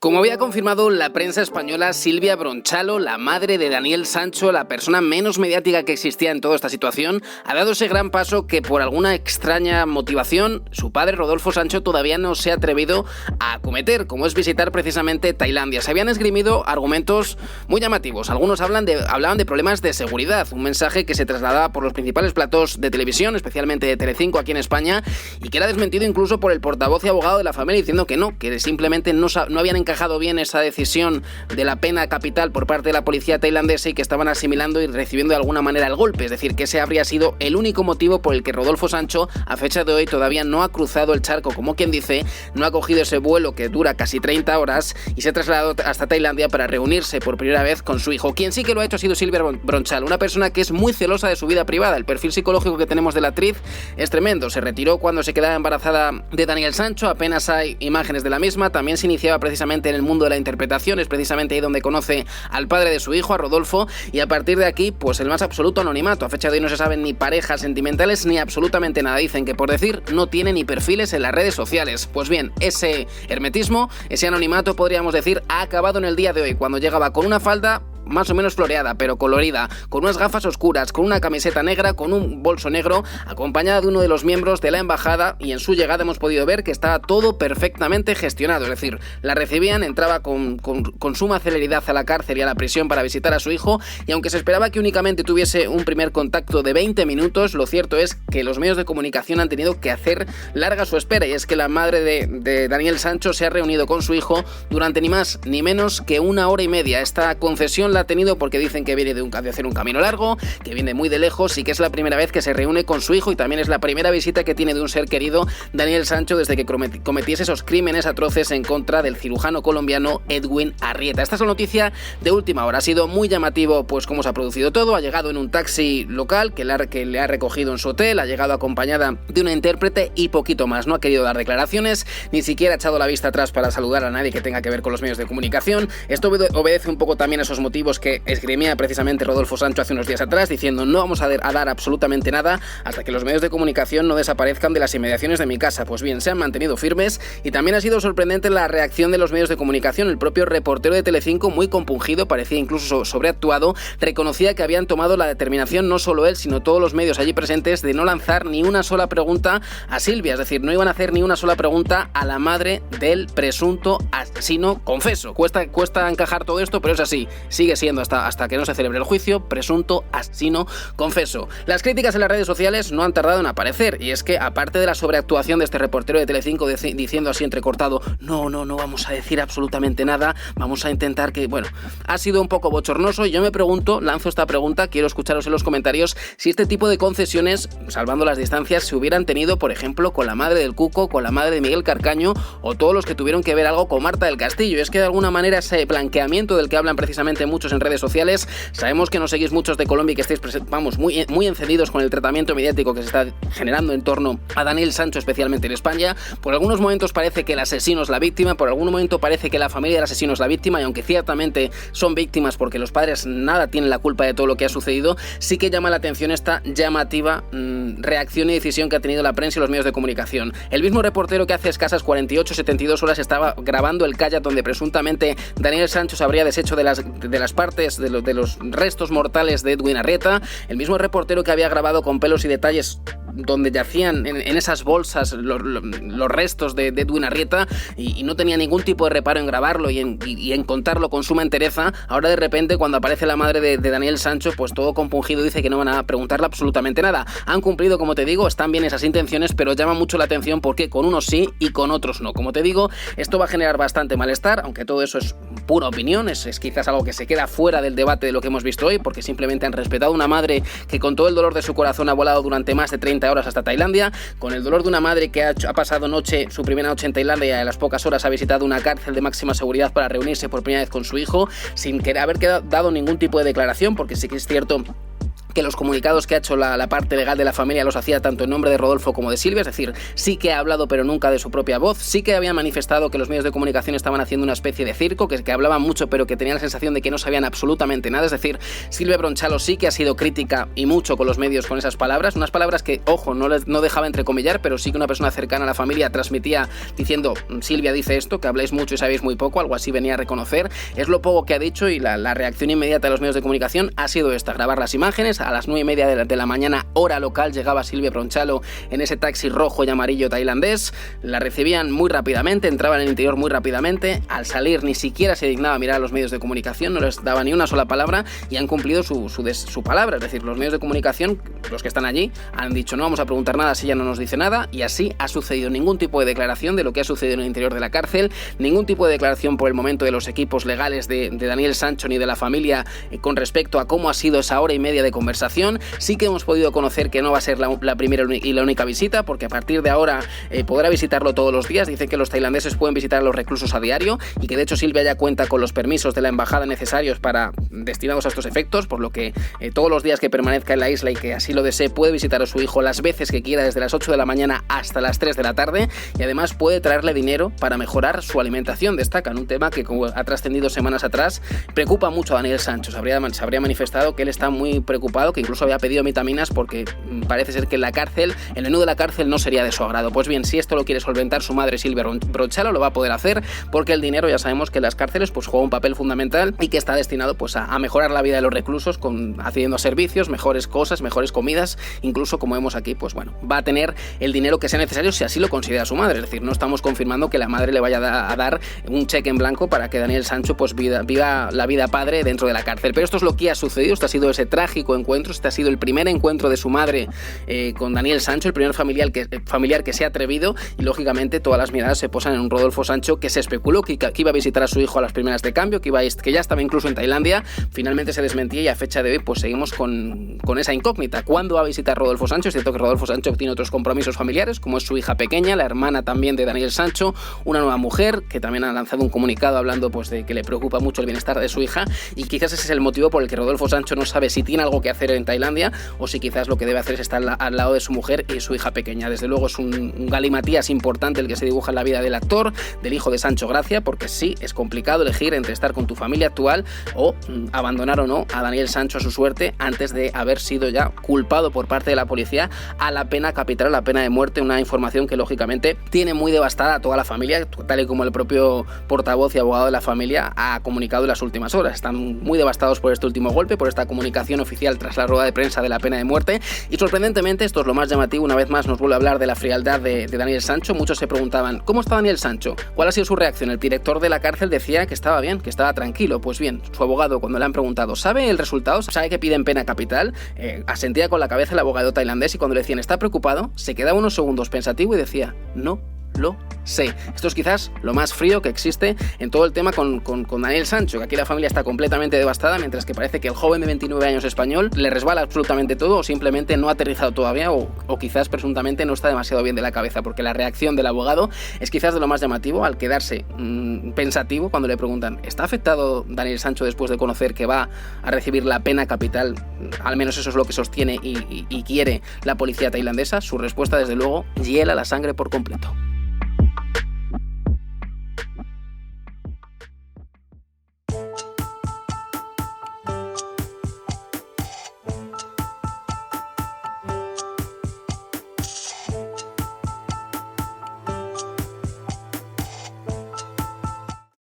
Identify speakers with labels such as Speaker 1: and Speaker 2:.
Speaker 1: Como había confirmado la prensa española, Silvia Bronchalo, la madre de Daniel Sancho, la persona menos mediática que existía en toda esta situación, ha dado ese gran paso que por alguna extraña motivación su padre Rodolfo Sancho todavía no se ha atrevido a acometer, como es visitar precisamente Tailandia. Se habían esgrimido argumentos muy llamativos. Algunos hablaban de problemas de seguridad, un mensaje que se trasladaba por los principales platós de televisión, especialmente de Telecinco aquí en España, y que era desmentido incluso por el portavoz y abogado de la familia diciendo que no, que simplemente no habían encajado bien esa decisión de la pena capital por parte de la policía tailandesa y que estaban asimilando y recibiendo de alguna manera el golpe, es decir, que ese habría sido el único motivo por el que Rodolfo Sancho a fecha de hoy todavía no ha cruzado el charco, como quien dice, no ha cogido ese vuelo que dura casi 30 horas y se ha trasladado hasta Tailandia para reunirse por primera vez con su hijo. Quien sí que lo ha hecho ha sido Silvia Bronchalo, una persona que es muy celosa de su vida privada. El perfil psicológico que tenemos de la actriz es tremendo. Se retiró cuando se quedaba embarazada de Daniel Sancho, apenas hay imágenes de la misma. También se iniciaba precisamente en el mundo de la interpretación, es precisamente ahí donde conoce al padre de su hijo, a Rodolfo, y a partir de aquí, pues el más absoluto anonimato. A fecha de hoy no se saben ni parejas sentimentales ni absolutamente nada. Dicen que, por decir, no tiene ni perfiles en las redes sociales. Pues bien, ese hermetismo, ese anonimato, podríamos decir, ha acabado en el día de hoy, cuando llegaba con una falda más o menos floreada, pero colorida, con unas gafas oscuras, con una camiseta negra, con un bolso negro, acompañada de uno de los miembros de la embajada, y en su llegada hemos podido ver que estaba todo perfectamente gestionado, es decir, la recibían, entraba con suma celeridad a la cárcel y a la prisión para visitar a su hijo, y aunque se esperaba que únicamente tuviese un primer contacto de 20 minutos, lo cierto es que los medios de comunicación han tenido que hacer larga su espera, y es que la madre de Daniel Sancho se ha reunido con su hijo durante ni más ni menos que 1 hora y media. Esta concesión la ha tenido porque dicen que viene de hacer un camino largo, que viene muy de lejos y que es la primera vez que se reúne con su hijo, y también es la primera visita que tiene de un ser querido, Daniel Sancho, desde que cometiese esos crímenes atroces en contra del cirujano colombiano Edwin Arrieta. Esta es la noticia de última hora. Ha sido muy llamativo pues cómo se ha producido todo. Ha llegado en un taxi local que le ha recogido en su hotel, ha llegado acompañada de una intérprete y poquito más. No ha querido dar declaraciones, ni siquiera ha echado la vista atrás para saludar a nadie que tenga que ver con los medios de comunicación. Esto obedece un poco también a esos motivos que esgrimía precisamente Rodolfo Sancho hace unos días atrás, diciendo: no vamos a dar absolutamente nada hasta que los medios de comunicación no desaparezcan de las inmediaciones de mi casa. Pues bien, se han mantenido firmes, y también ha sido sorprendente la reacción de los medios de comunicación. El propio reportero de Telecinco, muy compungido, parecía incluso sobreactuado, reconocía que habían tomado la determinación, no solo él, sino todos los medios allí presentes, de no lanzar ni una sola pregunta a Silvia, es decir, no iban a hacer ni una sola pregunta a la madre del presunto asesino confeso. Cuesta encajar todo esto, pero es así, sigue siendo hasta que no se celebre el juicio, presunto asesino confeso. Las críticas en las redes sociales no han tardado en aparecer, y es que, aparte de la sobreactuación de este reportero de Telecinco diciendo así entrecortado: no vamos a decir absolutamente nada, vamos a intentar que... Bueno, ha sido un poco bochornoso, y yo me pregunto, lanzo esta pregunta, quiero escucharos en los comentarios, si este tipo de concesiones, salvando las distancias, se hubieran tenido, por ejemplo, con la madre del Cuco, con la madre de Miguel Carcaño, o todos los que tuvieron que ver algo con Marta del Castillo. Y es que de alguna manera ese blanqueamiento del que hablan precisamente muchos en redes sociales, sabemos que nos seguís muchos de Colombia y que estáis muy encendidos con el tratamiento mediático que se está generando en torno a Daniel Sancho, especialmente en España. Por algunos momentos parece que el asesino es la víctima, por algún momento parece que la familia del asesino es la víctima, y aunque ciertamente son víctimas porque los padres nada tienen la culpa de todo lo que ha sucedido, sí que llama la atención esta llamativa reacción y decisión que ha tenido la prensa y los medios de comunicación. El mismo reportero que hace escasas 48-72 horas estaba grabando el kayak donde presuntamente Daniel Sancho se habría deshecho de las partes de los restos mortales de Edwin Arrieta, el mismo reportero que había grabado con pelos y detalles donde yacían en esas bolsas los restos de Edwin Arrieta, y no tenía ningún tipo de reparo en grabarlo y en contarlo con suma entereza. Ahora de repente, cuando aparece la madre de Daniel Sancho, pues todo compungido dice que no van a preguntarle absolutamente nada. Han cumplido, como te digo, están bien esas intenciones, pero llama mucho la atención porque con unos sí y con otros no. Como te digo, esto va a generar bastante malestar, aunque todo eso es pura opinión, es quizás algo que se queda fuera del debate de lo que hemos visto hoy, porque simplemente han respetado a una madre que con todo el dolor de su corazón ha volado durante más de 30 horas hasta Tailandia, con el dolor de una madre que ha pasado su primera noche en Tailandia, y a las pocas horas ha visitado una cárcel de máxima seguridad para reunirse por primera vez con su hijo, sin haber dado ningún tipo de declaración, porque sí que es cierto que los comunicados que ha hecho la parte legal de la familia los hacía tanto en nombre de Rodolfo como de Silvia, es decir, sí que ha hablado pero nunca de su propia voz, sí que había manifestado que los medios de comunicación estaban haciendo una especie de circo, que hablaban mucho pero que tenían la sensación de que no sabían absolutamente nada, es decir, Silvia Bronchalo sí que ha sido crítica y mucho con los medios con esas palabras, unas palabras que, ojo, no dejaba entrecomillar, pero sí que una persona cercana a la familia transmitía diciendo, Silvia dice esto, que habláis mucho y sabéis muy poco, algo así venía a reconocer, es lo poco que ha dicho, y la reacción inmediata de los medios de comunicación ha sido esta, grabar las imágenes. A las 9:30 de la mañana, hora local, llegaba Silvia Bronchalo en ese taxi rojo y amarillo tailandés, la recibían muy rápidamente, entraba en el interior muy rápidamente, al salir ni siquiera se dignaba a mirar a los medios de comunicación, no les daba ni una sola palabra, y han cumplido su palabra, es decir, los medios de comunicación, los que están allí, han dicho no vamos a preguntar nada si ella no nos dice nada, y así ha sucedido. Ningún tipo de declaración de lo que ha sucedido en el interior de la cárcel, ningún tipo de declaración por el momento de los equipos legales de Daniel Sancho ni de la familia con respecto a cómo ha sido esa hora y media de conversación. Sí que hemos podido conocer que no va a ser la primera y la única visita, porque a partir de ahora podrá visitarlo todos los días. Dicen que los tailandeses pueden visitar a los reclusos a diario, y que de hecho Silvia ya cuenta con los permisos de la embajada necesarios destinados a estos efectos, por lo que todos los días que permanezca en la isla y que así lo desee puede visitar a su hijo las veces que quiera, desde las 8 de la mañana hasta las 3 de la tarde, y además puede traerle dinero para mejorar su alimentación. Destacan un tema que, como ha trascendido semanas atrás, preocupa mucho a Daniel Sancho. Se habría manifestado que él está muy preocupado, que incluso había pedido vitaminas porque parece ser que el menú de la cárcel no sería de su agrado. Pues bien, si esto lo quiere solventar su madre Silvia Bronchalo, lo va a poder hacer, porque el dinero ya sabemos que en las cárceles pues juega un papel fundamental y que está destinado pues a mejorar la vida de los reclusos, haciendo servicios, mejores cosas, mejores comidas, incluso como vemos aquí, pues bueno, va a tener el dinero que sea necesario si así lo considera su madre. Es decir, no estamos confirmando que la madre le vaya a dar un cheque en blanco para que Daniel Sancho pues viva la vida padre dentro de la cárcel. Pero esto es lo que ha sucedido, este ha sido ese trágico encuentro, este ha sido el primer encuentro de su madre con Daniel Sancho, el primer familiar que se ha atrevido, y lógicamente todas las miradas se posan en un Rodolfo Sancho que se especuló que iba a visitar a su hijo a las primeras de cambio, que ya estaba incluso en Tailandia. Finalmente se desmentía, y a fecha de hoy pues seguimos con esa incógnita. ¿Cuándo va a visitar Rodolfo Sancho? Es cierto que Rodolfo Sancho tiene otros compromisos familiares, como es su hija pequeña, la hermana también de Daniel Sancho, una nueva mujer que también ha lanzado un comunicado hablando pues de que le preocupa mucho el bienestar de su hija, y quizás ese es el motivo por el que Rodolfo Sancho no sabe si tiene algo que hacer en Tailandia o si quizás lo que debe hacer es estar al lado de su mujer y su hija pequeña. Desde luego es un galimatías importante el que se dibuja en la vida del actor, del hijo de Sancho Gracia, porque sí, es complicado elegir entre estar con tu familia actual o abandonar o no a Daniel Sancho a su suerte antes de haber sido ya culpado por parte de la policía a la pena capital, a la pena de muerte, una información que lógicamente tiene muy devastada a toda la familia, tal y como el propio portavoz y abogado de la familia ha comunicado en las últimas horas. Están muy devastados por este último golpe, por esta comunicación oficial tras la rueda de prensa de la pena de muerte, y sorprendentemente, esto es lo más llamativo, una vez más nos vuelve a hablar de la frialdad de Daniel Sancho. Muchos se preguntaban, ¿cómo está Daniel Sancho? ¿Cuál ha sido su reacción? El director de la cárcel decía que estaba bien, que estaba tranquilo. Pues bien, su abogado, cuando le han preguntado, ¿sabe el resultado? ¿Sabe que piden pena capital? Asentía con la cabeza el abogado tailandés, y cuando le decían, ¿está preocupado?, se quedaba unos segundos pensativo y decía, no lo sé. Esto es quizás lo más frío que existe en todo el tema con Daniel Sancho, que aquí la familia está completamente devastada, mientras que parece que el joven de 29 años español le resbala absolutamente todo, o simplemente no ha aterrizado todavía, o quizás presuntamente no está demasiado bien de la cabeza, porque la reacción del abogado es quizás de lo más llamativo, al quedarse pensativo cuando le preguntan, ¿está afectado Daniel Sancho después de conocer que va a recibir la pena capital? Al menos eso es lo que sostiene y quiere la policía tailandesa. Su respuesta, desde luego, hiela la sangre por completo.